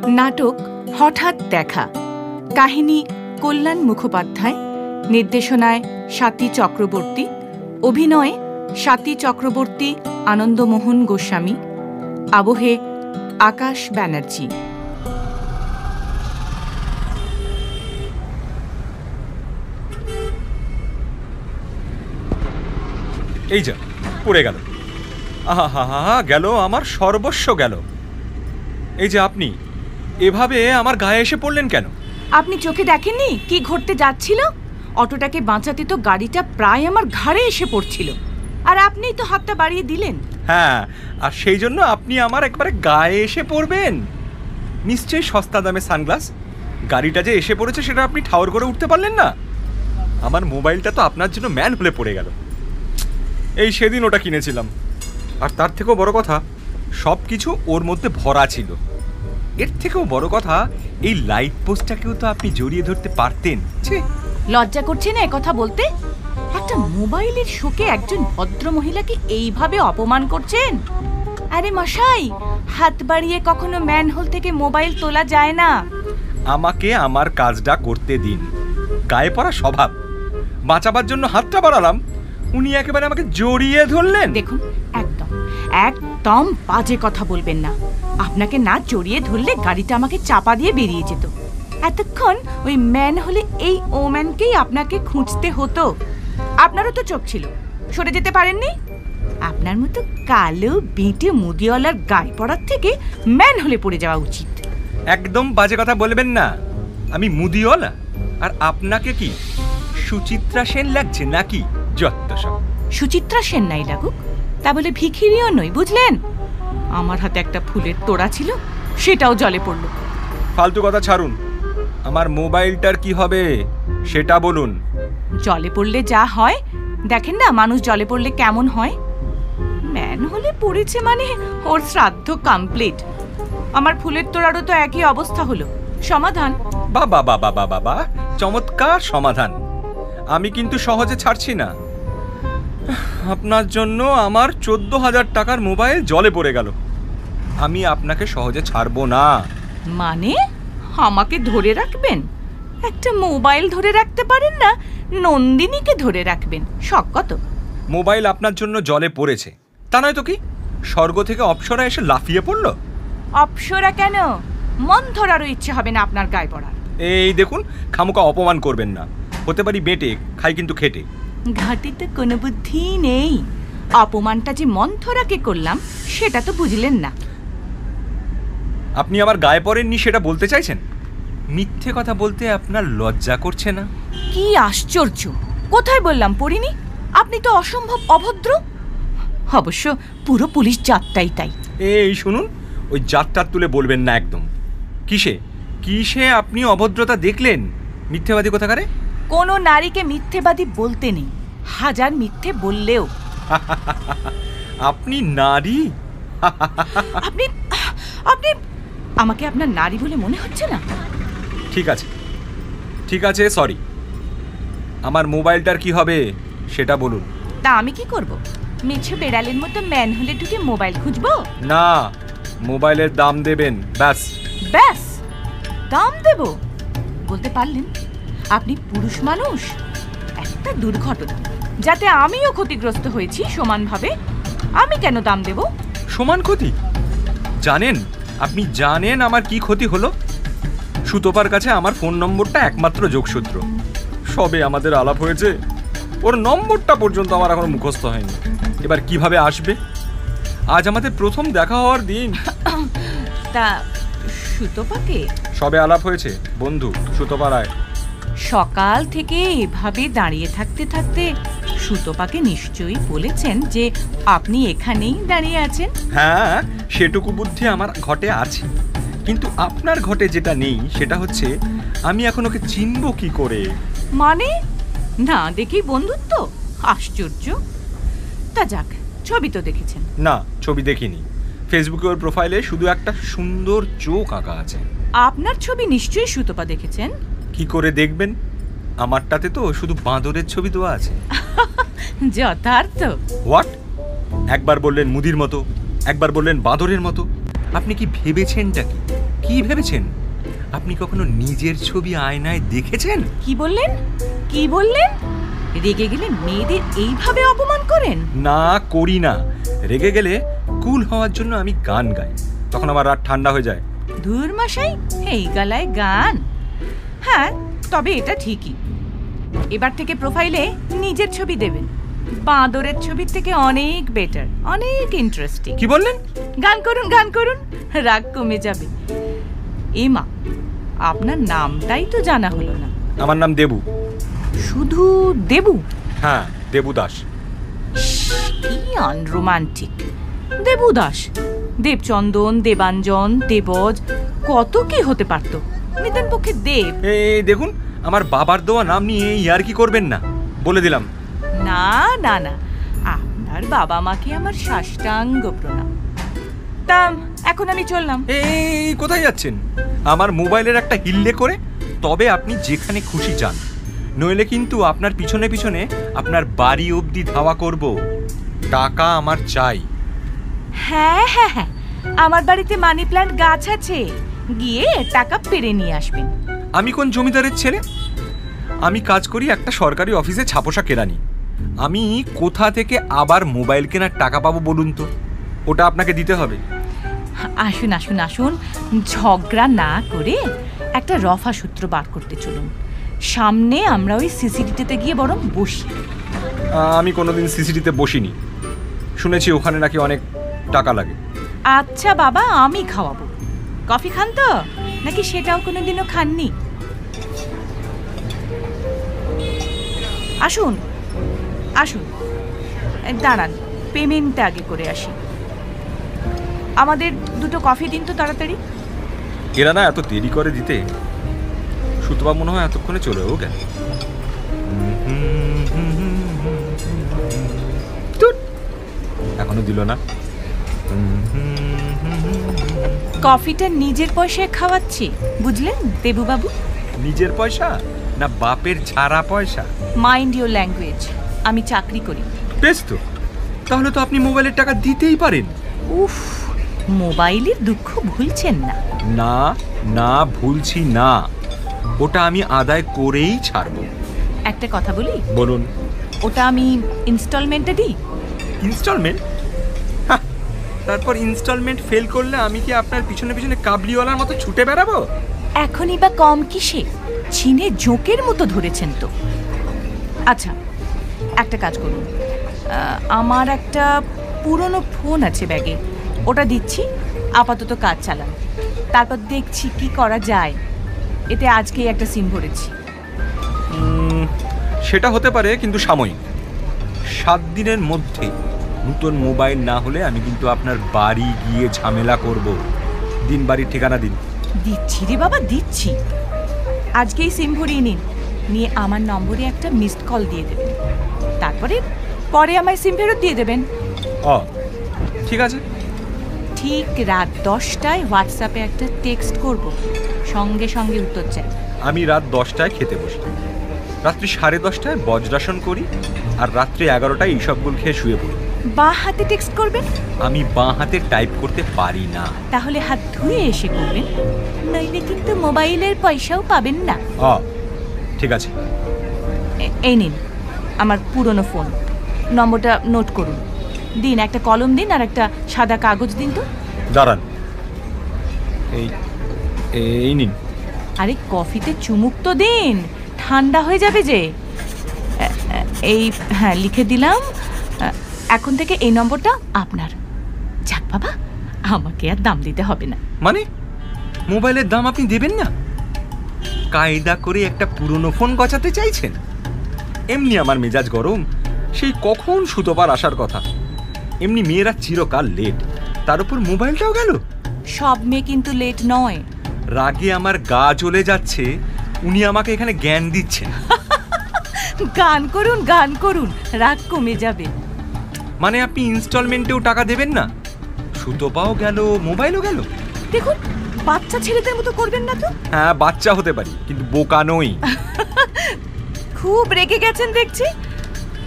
নাটক হঠাৎ দেখা, কাহিনী কল্যাণ মুখোপাধ্যায়, নির্দেশনায় স্বাতী চক্রবর্তী, অভিনয়ে স্বাতী চক্রবর্তী, আনন্দমোহন গোস্বামী, আবহে আকাশ ব্যানার্জি। এই যা পড়ে গেল, আহা হা হা গেল, আমার সর্বস্ব গেল। এই যে আপনি এভাবে আমার গায়ে এসে পড়লেন কেন? আপনি চোখে দেখেননি কি ঘটতে যাচ্ছিল? অটোটাকে বাঁচাতে তো গাড়িটা প্রায় আমার ঘাড়ে এসে পড়ছিল, আর আপনিই তো হাতটা বাড়িয়ে দিলেন। হ্যাঁ, আর সেই জন্য আপনি আমার একবারে গায়ে এসে পড়বেন? নিশ্চয়ই সস্তা দামে সানগ্লাস। গাড়িটা যে এসে পড়েছে সেটা আপনি ঠাউর করে উঠতে পারলেন না। আমার মোবাইলটা তো আপনার জন্য ম্যান হলে পড়ে গেল। এই সেদিন ওটা কিনেছিলাম, আর তার থেকেও বড় কথা সব কিছু ওর মধ্যে ভরা ছিল। এর থেকেও বড় কথা এই লাইট পোস্টটাকেও তো আপনি জড়িয়ে ধরতে পারতেন। লজ্জা করছে না কথা বলতে? একটা মোবাইলের শোকে একজন ভদ্র মহিলাকে এইভাবে অপমান করছেন? আরে মশাই, হাত বাড়িয়ে কখনো ম্যানহোল থেকে মোবাইল তোলা যায় না। আমাকে আমার কাজটা করতে দিন। গায়ে পড়া স্বভাব, বাঁচাবার জন্য হাতটা বাড়ালাম, উনি একেবারে আমাকে জড়িয়ে ধরলেন। দেখুন, একদম একদম বাজে কথা বলবেন না। আপনাকে না জড়িয়ে ধরলে গাড়িটা আমাকে চাপা দিয়ে বেরিয়ে যেত। এতক্ষণ ওই ম্যান হলে এই ওম্যানকেই আপনাকে খুঁজতে হতো। আপনারও তো চোখ ছিল, সরে যেতে পারেননি? আপনার মতো কালো বেঁটে মুদিওয়ালার গায়ে পড়ার থেকে ম্যান হলে পড়ে যাওয়া উচিত। একদম বাজে কথা বলবেন না। আমি মুদিওয়ালা, আর আপনাকে কি সুচিত্রা সেন লাগছে নাকি? যত সব। সুচিত্রা সেন নাই লাগুক, তা বলে ভিখিরিও নই, বুঝলেন? আমার হাতে একটা ফুলের তোড়া ছিল, সেটাও জলে পড়লো। ফালতু কথা ছাড়ুন, আমার মোবাইলটার কি হবে সেটা বলুন। জলে পড়লে যা হয় দেখেন না, মানুষ জলে পড়লে কেমন হয়। ম্যান হলে পড়েছে মানে ওর শ্রাদ্ধ কমপ্লিট। আমার ফুলের তোড়ারও তো একই অবস্থা হলো। সমাধান? বাবা বাবা বাবা বাবা, চমৎকার সমাধান। আমি কিন্তু সহজে ছাড়ছি না। আপনার জন্য আমার 14,000 টাকার মোবাইল জলে পড়ে গেল। আমি আপনাকে সহজে ছাড়বো না। মানে আমাকে ধরে রাখবেন? একটা মোবাইল ধরে রাখতে পারেন না, নন্দিনীকে ধরে রাখবেন? শখ কত? মোবাইল আপনার জন্য জলে পড়েছে, তা নয় তো কি স্বর্গ থেকে অপ্সরা এসে লাফিয়ে পড়লো? অপ্সরা কেন, মন্থরারও ইচ্ছে হবে না আপনার গায়ে পড়ার। এই দেখুন, খামোকা অপমান করবেন না। হতে পারি বেটে, খাই কিন্তু খেটে। ঘাটিতে কোনো বুদ্ধি নেই। অপমানটা যে মন্থরাকে করলাম সেটা তো বুঝলেন না। আপনি আমার গায়ে পড়েননি সেটা বলতে চাইছেন? মিথ্যে কথা বলতে আপনার লজ্জা করছে না? কি আশ্চর্য! কোথায় বললাম পড়িনি? আপনি তো অসম্ভব অভদ্র। অবশ্য পুরো পুলিশ জাতটাই তাই। এই শুনুন, ওই জাতটার তুলে বলবেন না একদম। কিসে কিসে আপনি অভদ্রতা দেখলেন? মিথ্যেবাদী কোথাকারে? কোনো নারীকে মিথ্যেবাদী বলতে নেই, হাজার মিথ্যে বললেও। আপনি নারী? আপনি আপনি আমাকে আপনার নারী বলে মনে হচ্ছে না? ঠিক আছে ঠিক আছে, সরি। আমার মোবাইলটার কি হবে সেটা বলুন। তা আমি কি করব? মিছে বেড়ালের মতো ম্যান হলে ঢুকে মোবাইল খুঁজবো? না, মোবাইলের দাম দেবেন, ব্যাস। ব্যাস? দাম দেব বলতে পারলেন? আপনি পুরুষ মানুষ। একটা দুর্ঘটনা যাতে আমিও ক্ষতিগ্রস্ত হয়েছি সমানভাবে, আমি কেন দাম দেব? সমান ক্ষতি? জানেন, আপনি জানেন আমার কি ক্ষতি হলো? সুতপার কাছে আমার ফোন নম্বরটা একমাত্র যোগসূত্র। সবে আমাদের আলাপ হয়েছে, ওর নম্বরটা পর্যন্ত আমার এখনো মুখস্থ হয়নি। এবার কিভাবে আসবে? আজ আমাদের প্রথম দেখা হওয়ার দিন। তা সুতপাকে? সবে আলাপ হয়েছে, বন্ধু সুতপা রায়। সকাল থেকে এভাবে দাঁড়িয়ে থাকতে থাকতে সুতপাকে নিশ্চয়ই বলেছেন যে আপনি এখানেই দাঁড়িয়ে আছেন। হ্যাঁ, সেটুকু বুদ্ধি আমার ঘটে আছে, কিন্তু আপনার ঘটে যেটা নেই সেটা হচ্ছে আমি এখন ওকে চিনব কি করে। মানে না দেখেই বন্ধুত্ব? আশ্চর্য। তা যাক, ছবি তো দেখেছেন? না, ছবি দেখিনি। ফেসবুকে ওর প্রোফাইলে শুধু একটা সুন্দর চোখ আঁকা আছে। আপনার ছবি নিশ্চয়ই সুতপা দেখেছেন। কি করে দেখবেন? আমারটাতে তো শুধু বাঁদরের ছবি দেওয়া আছে। যথার্থ। হোয়াট? একবার বললেন মুদির মতো, একবার বললেন বাঁদরের মতো। আপনি কি ভেবেছেনটা কি? কি ভেবেছেন? আপনি কখনো নিজের ছবি আয়নায় দেখেছেন? কি বললেন? কি বললেন? রেগে গেলে মেয়েদের এইভাবে অপমান করেন? না, করি না। রেগে গেলে কুল হওয়ার জন্য আমি গান গাই, তখন আমার রাত ঠান্ডা হয়ে যায়। ধুর মশাই, এই গলায় গান? হ্যাঁ, তবে এটা ঠিকই, এবার থেকে প্রোফাইলে নিজের ছবি দেবেন। বাঁদরের ছবির থেকে অনেক বেটার, অনেক ইন্টারেস্টিং। কি বললেন? গান করুন, গান করুন, রাগ কমে যাবে। এমা, আপনার নামটাই তো জানা হলো না। আমার নাম দেবু। শুধু দেবু? হ্যাঁ, দেবু দাস। কি আনরোমান্টিক। দেবু দাস, দেবচন্দন, দেবাঞ্জন, দেবজ, কত কি হতে পারত। নিতেন পক্ষে দেব। এই দেখুন, আমার বাবার দেওয়া নাম নিয়ে ইয়ার্কি করবেন না, বলে দিলাম। না না না, আপনার বাবা মাকে আমার সাষ্টাঙ্গ প্রণাম। তা এখন আমি চললাম। এই কোথায় যাচ্ছেন? আমার মোবাইলের একটা হিল্লে করে তবে আপনি যেখানে খুশি যান, নইলে কিন্তু আপনার পিছনে পিছনে আপনার বাড়ি অবধি ধাওয়া করব। টাকা আমার চাই। হ্যাঁ হ্যাঁ হ্যাঁ, আমার বাড়িতে মানি প্ল্যান্ট গাছ আছে, গিয়ে টাকা পেরে নিয়ে আসবেন। আমি কোন জমিদারের ছেলে? আমি কাজ করি একটা সরকারি অফিসে ছাপোষা কেরানি। আমি কোথা থেকে আবার মোবাইল কেনার টাকা পাবো বলুন তো? ওটা আপনাকে দিতে হবে। আসুন আসুন আসুন, ঝগড়া না করে একটা রফা সূত্র বার করতে চলুন। সামনে আমরা ওই সিসিডিতে গিয়ে বরং বসি। আমি কোনোদিন সিসিডিতে বসিনি, শুনেছি ওখানে নাকি অনেক টাকা লাগে। আচ্ছা বাবা, আমি খাওয়াবো। কফি খান তো, নাকি সেটাও কোনোদিনও খাননি? আসুন আসুন, দাঁড়ান, পেমেন্টটা আগে করে আসি। আমাদের দুটো কফি দিন তো তাড়াতাড়ি। এরা না এত দেরি করে দিতে, সুতবা মনে হয় এতক্ষণে চলেও গেল। এখনো দিল না। কফিটা নিজের পয়সায় খাওয়াচ্ছি, বুঝলেন দেবুবাবু? নিজের পয়সা না বাপের ঝাড়া পয়সা? মাইন্ড ইউর ল্যাঙ্গুয়েজ, আমি চাকরি করি। বেশ তো, তাহলে তো আপনি মোবাইলের টাকা দিতেই পারেন। উফ, মোবাইলের দুঃখ ভুলছেন না? না না, ভুলছি না, ওটা আমি আদায় করেই ছাড়বো। একটা কথা বলি? বলুন। ওটা আমি ইনস্টলমেন্টে দিই। ইনস্টলমেন্ট? তারপর ইনস্টলমেন্ট ফেল করলে আমি কি আপনার পিছনে পিছনে কাবলিওয়ালার মতো ছুটে বেড়াবো? এখনই বা কম কিসে, ছিনে জোকের মতো ধরেছেন তো। আচ্ছা, একটা কাজ করুন, আমার একটা পুরনো ফোন আছে ব্যাগে, ওটা দিচ্ছি, আপাতত কাজ চালান, তারপর দেখছি কি করা যায়। এতে আজকেই একটা সিম ভরেছি। সেটা হতে পারে, কিন্তু সাময়িক। 7 দিনের মধ্যে নতুন মোবাইল না হলে আমি কিন্তু আপনার বাড়ি গিয়ে ঝামেলা করব। দিন, বাড়ির ঠিকানা দিন। দিচ্ছি রে বাবা, দিচ্ছি। আজকেই সিম ভরিয়ে নিন, নিয়ে আমার নম্বরে একটা মিসড কল দিয়ে দেবেন, তারপরে পরে আমায় সিম ফেরত দিয়ে দেবেন। ঠিক আছে। ঠিক রাত 10টায় হোয়াটসঅ্যাপে একটা টেক্সট করব, সঙ্গে সঙ্গে উত্তর চাই। আমি রাত 10টায় খেতে বসি, রাত্রি 10:30টায় বজ্রাসন করি, আর রাত্রি 11টায় এইসবগুল খেয়ে শুয়ে পড়ি। বাঁ হাতে টেক্সট করবেন? আমি বাঁ হাতে টাইপ করতে পারি না। তাহলে হাত ধুয়ে এসে করবেন, নইলে কিন্তু মোবাইলের পয়সাও পাবেন না। ঠিক আছে। এই নিন আমার পুরনো ফোন, নম্বরটা নোট করুন। দিন, একটা কলম দিন আর একটা সাদা কাগজ দিন তো। দাঁড়ান, এই নিন। আরে কফিতে চুমুক তো দিন, ঠান্ডা হয়ে যাবে যে। এই, হ্যাঁ, লিখে দিলাম। এখন থেকে এই নম্বরটা আপনার। যাক বাবা, আমাকে আর দাম দিতে হবে না। মানে মোবাইলের দাম আপনি দেবেন না? কায়দা করে একটা পুরনো ফোন গচাতে চাইছেন? এমনি আমার মেজাজ গরম, সেই কখন সুতোপার আসার কথা। এমনি মেয়েরা চিরকাল লেট, তার উপর মোবাইলটাও গেল। সব মেয়ে কিন্তু লেট নয়। রাগে আমার গা জ্বলে যাচ্ছে, উনি আমাকে এখানে জ্ঞান দিচ্ছেন। গান করুন, গান করুন, রাগ কমে যাবে। মানে আপনি ইনস্টলমেন্টেও টাকা দেবেন না? সুতোপাও গেল, মোবাইলও গেল। দেখুন, বাচ্চা ছেলেদের মতো করবেন না তো। হ্যাঁ, বাচ্চা হতে পারি, কিন্তু বোকা নই। খুব রেগে গেছেন দেখছি।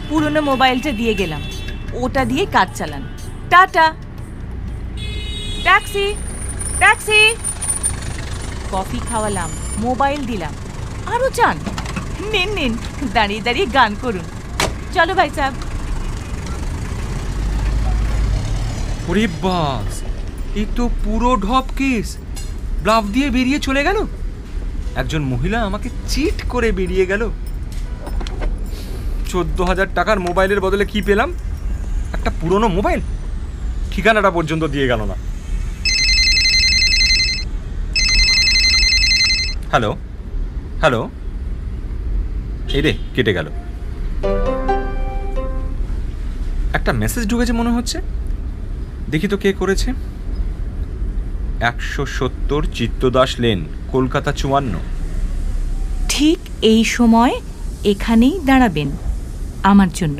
পুরনো মোবাইলটা দিয়ে গেলাম, ওটা দিয়ে কাজ চালান। টাটা। Taxi, taxi. কফি খাওয়ালাম, মোবাইল দিলাম, আরো চান? নিন নিন, দাঁড়িয়ে দাঁড়িয়ে গান করুন। চলো ভাই সাহেব। ওরে বাস, এই তো পুরো ঢপ কেস। ব্লাফ দিয়ে বেরিয়ে চলে গেল। একজন মহিলা আমাকে চিট করে বেরিয়ে গেল। 14,000 টাকার মোবাইলের বদলে কি পেলাম? একটা পুরনো মোবাইল। ঠিকানাটা পর্যন্ত দিয়ে গেল না। হ্যালো হ্যালো, এই রে কেটে গেল। একটা মেসেজ ঢুকেছে মনে হচ্ছে, দেখি তো কে করেছে। 170 চিত্তদাস লেন, কলকাতা 54। ঠিক এই সময় এখানেই দাঁড়াবেন আমার জন্য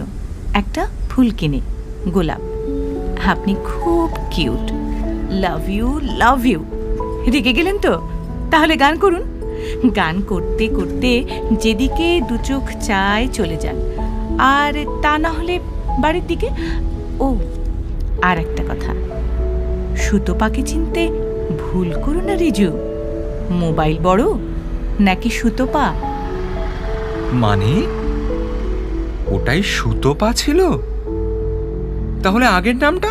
একটা ফুল কিনে, গোলাপ। আপনি খুব cute. Love you love you. রেগে গেলেন তো? তাহলে গান করুন। গান করতে করতে যেদিকে দু চোখ চায় চলে যান, আর তা না হলে বাড়ির দিকে। ও, আর একটা কথা, সুতোপাকে চিনতে ভুল করো না রিজু। মোবাইল বড় নাকি সুতোপা? মানে ওটাই সুতোপা ছিল? তাহলে আগের নামটা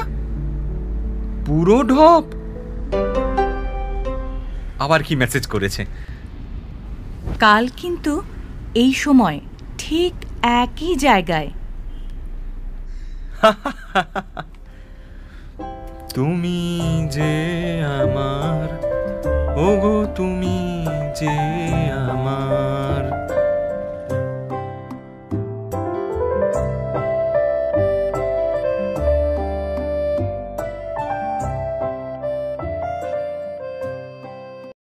পুরো ঢপ। আবার কি মেসেজ করেছে? কাল কিন্তু এই সময় ঠিক একই জায়গায়। তুমি যে আমার, ওগো তুমি যে আমার।